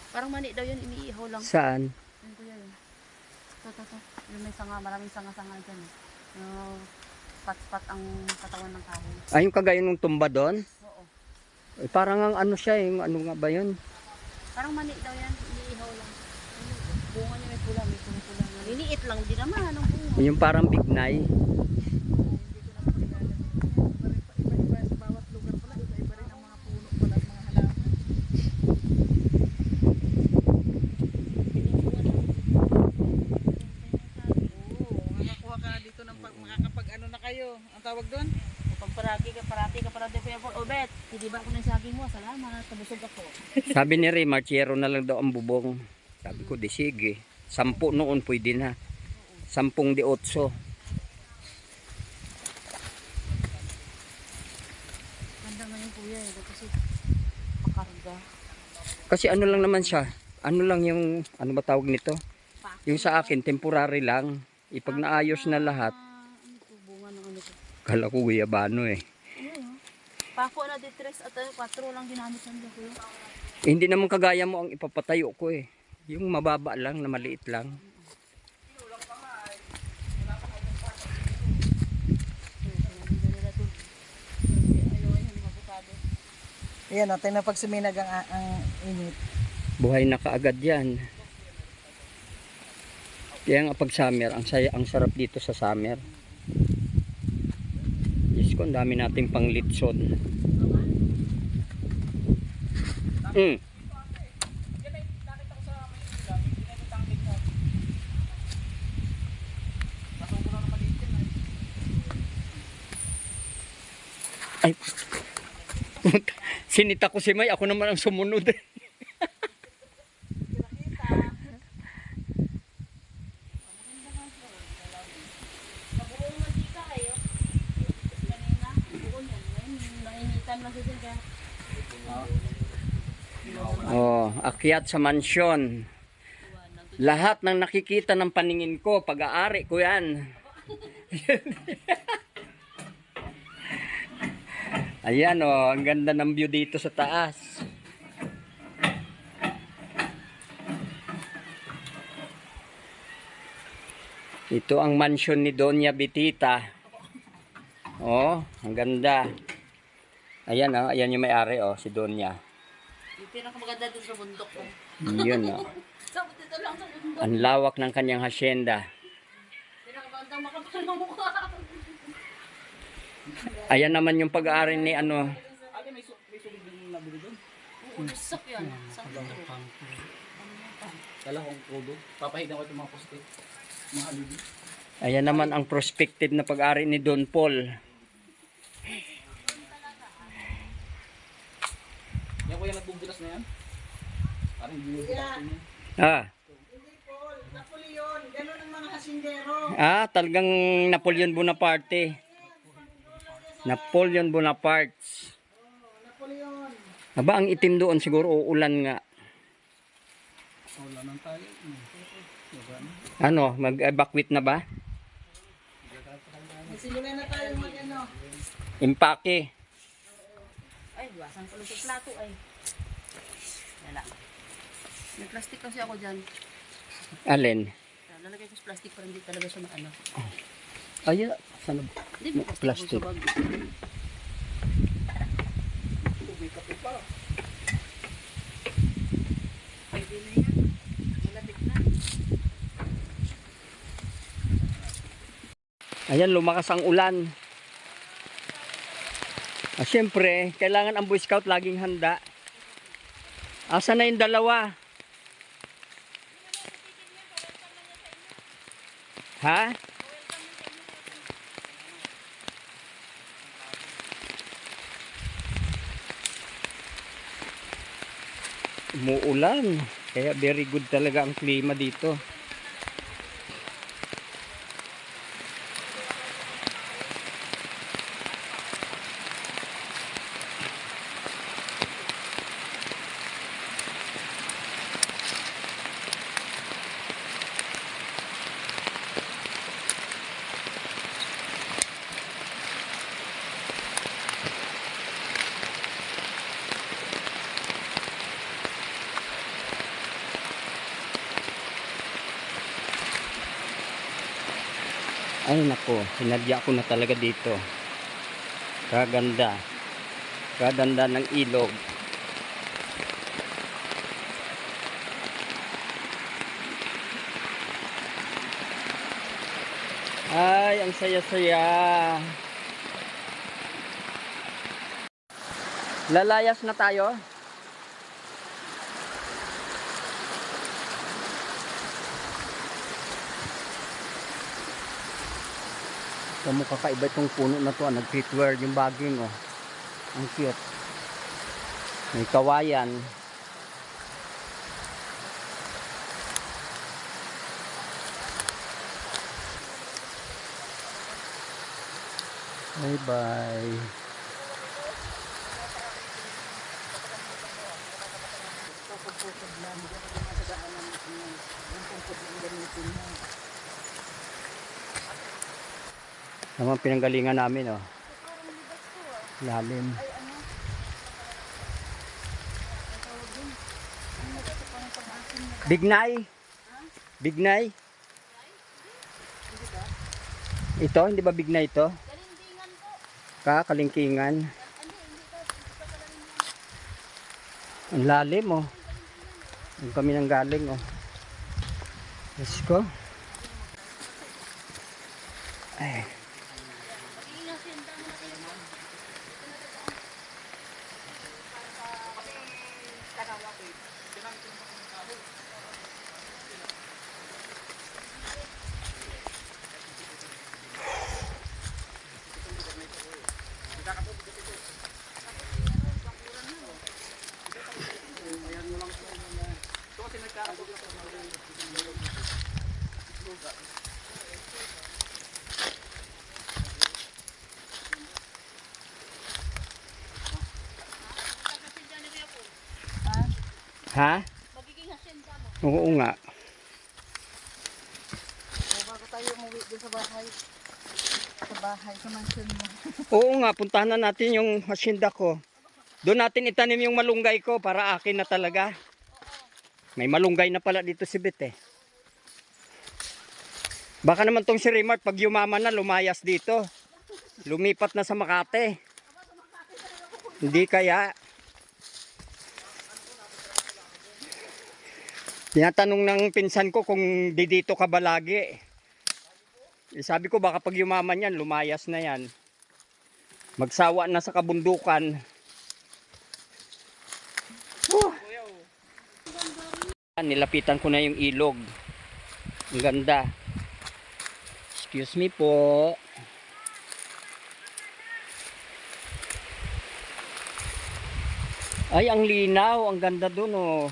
Parang mani daw yun, iniihaw lang. Saan? Yun kuya yun. Ito. Yung may sanga, maraming sanga-sanga dyan. Yung pat-pat ang katawan ng kahoy. Ay, yung kagaya nung tumba doon? Oo. Eh, parang ang ano siya, yung ano nga ba yun? Parang mani daw yan, iniihaw lang. Bunga niya may pula. Liniit lang din naman ang bunga. Yung parang bignay. Iba-iba sa bawat lugar pala, iba-iba rin ang mga puno pala at mga halaman. Oo, makakakuha ka dito ng makakapag ano na kayo. Ang tawag doon? Kapag parati ka para defense obet. Hindi ba ako ng saging mo? Salamat, tabusog ako. Sabi ni Ray, marchero na lang daw ang bubong. Sabi ko, di sige. 10 noon pwede na. 10 di 8. Ganda nga yung kuya eh. Kasi pakarga. Kasi ano lang naman siya. Ano lang yung, ano ba tawag nito? Yung sa akin, temporary lang. Ipag naayos na lahat. Ano to? Bunga ng ano to? Kala ko guyabano eh. Pako na di 3 at 4 lang ginamit ng kuya. Eh, hindi naman kagaya mo ang ipapatayo ko eh. Yung mababa lang, na maliit lang. Ayan, natin na pag suminag ang init. Buhay na kaagad yan. Kaya nga pag summer, ang sarap dito sa summer. Diyos ko, ang dami nating pang litson. Ay, sinita ko si May, ako naman ang sumunod. Oh, akyat sa mansyon. Lahat ng nakikita ng paningin ko, pag-aari ko yan. Ayan oh, ang ganda ng view dito sa taas. Ito ang mansyon ni Doña Betita. Oh, ang ganda. Ayan oh, ayan yung may-ari oh, si Doña. Yung pinakamaganda dun sa bundok ko. Yun oh. Dito lang sa bundok. Ang lawak ng kanyang hasyenda. Pinakamagandang makapal ng mukha. Ayan naman yung pag-aari ni ano. Ate, may sulig din nabili doon. Oo, sak yan. Sak ito. Kala kong kudo. Papahidan ko itong mga poste. Mga haligi. Ayan naman ang prospective na pag-aari ni Don Paul. Yan ko yung nagbubulas na yan. Parang hindi mo butas niya. Ah. Hindi Paul, Napoleon. Ganun ang mga hasindero. Ah, talagang Napoleon Bonaparte. Napoleon Bonaparte. Napoleon. Aba, ang itim doon siguro uulan nga. Wala nang tayo. Ano, mag-evacuate na ba? Simulan na tayo mag-ano. Impake. Ay, wasan ko lang sa plato ay. Wala. May plastic kasi ako dyan. Alin? Lalagay ko sa plastic para hindi talaga siya maano. Ay, sana Hindi mo plastic. sa bag. Tubig kape pa. Pwede na yan. Malapit na. Ayan, lumakas ang ulan. Ah, siyempre, kailangan ang Boy Scout laging handa. Asa na yung dalawa? Ha? Umuulan. Kaya very good talaga ang klima dito. Ay nako, sinadya ko na talaga dito. Kaganda. Kaganda ng ilog. Ay, ang saya-saya. Lalayas na tayo. Kamu kakaiba itong puno na to. Nag-fitwear yung baging, oh. Ang cute. May kawayan. Bye-bye. Naman pinanggalingan namin, oh. Lalim. Bignay. Bignay. Ito, hindi ba bignay ito? Kalingkingan. Ang lalim, oh. Ang kami nang galing, oh. Let's go. Ay. Ha? Magiging hasyenda mo. Oo nga. Bago tayo umuwi doon sa bahay. Sa bahay, sa mansion mo. Oo nga, puntahan na natin yung hasyenda ko. Doon natin itanim yung malunggay ko para akin na talaga. May malunggay na pala dito si Bet, eh. Baka naman tong si Remart pag yumaman na lumayas dito. Lumipat na sa Makati. Hindi kaya. Tinatanong ng pinsan ko kung dito ka ba lagi. Sabi ko baka pag yumaman yan, lumayas na yan. Magsawa na sa kabundukan. Nilapitan ko na yung ilog. Ang ganda. Excuse me po. Ay, ang linaw. Ang ganda dun, oh.